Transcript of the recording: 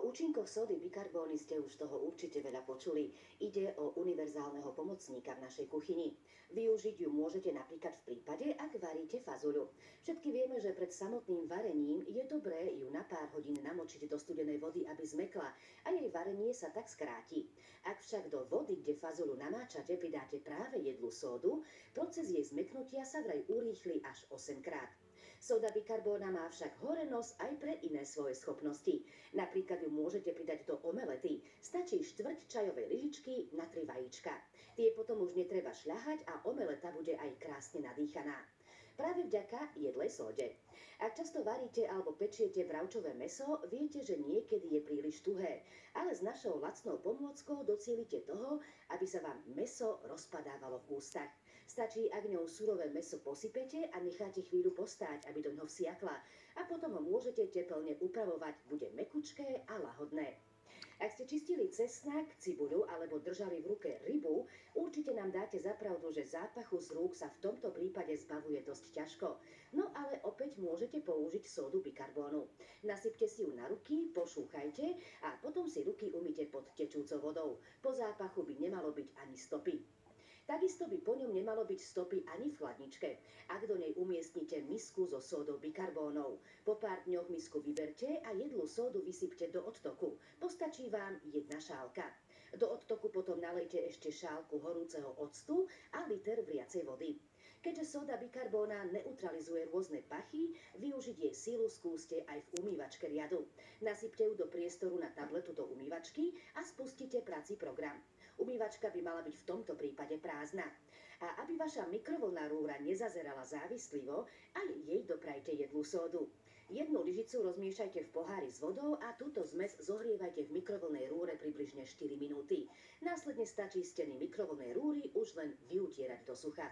účinkoch sódy bikarbóny ste už toho určite veľa počuli. Ide o univerzálneho pomocníka v našej kuchyni. Využiť ju môžete napríklad v prípade, ak varíte fazuľu. Všetky vieme, že pred samotným varením je dobré ju na pár hodín namočiť do studenej vody, aby zmekla a jej varenie sa tak skráti. Ak však do vody, kde fazuľu namáčate, pridáte práve jedlú sódu, proces jej zmeknutia sa vraj urýchli až 8 krát. Sóda bikarbóna má však hore nos aj pre iné svoje schopnosti. Napríklad ju môžete pridať do omelety. Stačí štvrť čajovej lyžičky na 3 vajíčka. Tie potom už netreba šľahať a omeleta bude aj krásne nadýchaná. Práve vďaka jedlej sóde. Ak často varíte alebo pečiete bravčové mäso, viete, že niekedy je príliš tuhé, ale s našou lacnou pomôckou docielite toho, aby sa vám mäso rozpadávalo v ústach. Stačí, ak ňou surové mäso posypete a necháte chvíľu postáť, aby do ňoho vsiakla a potom ho môžete teplne upravovať, bude mäkučké a lahodné. Ak ste čistili cesnak, cibuľu alebo držali v ruke rybu, určite nám dáte za pravdu, že zápachu z rúk sa v tomto prípade zbavuje dosť ťažko. No ale opäť môžete použiť sódu bikarbónu. Nasypte si ju na ruky, pošúchajte a potom si ruky umyte pod tečúcou vodou. Po zápachu by nemalo byť ani stopy. Takisto by po ňom nemalo byť stopy ani v chladničke. Ak do nej umiestnite misku so sódou bikarbónou, po pár dňoch misku vyberte a jedlú sódu vysypte do odtoku. Postačí vám 1 šálka. Do odtoku potom nalejte ešte šálku horúceho octu a liter vriacej vody. Keďže sóda bikarbóna neutralizuje rôzne pachy, využiť jej sílu skúste aj v umývačke riadu. Nasypte ju do priestoru na tabletu do umývačky a spustite prací program. Umývačka by mala byť v tomto prípade prázdna. A aby vaša mikrovlnná rúra nezazerala závislivo, aj jej doprajte jedlú sódu. 1 lyžicu rozmiešajte v pohári s vodou a túto zmes zohrievajte v mikrovlnnej rúre približne 4 minúty. Následne stačí steny mikrovlnnej rúry už len vyutierať do sucha.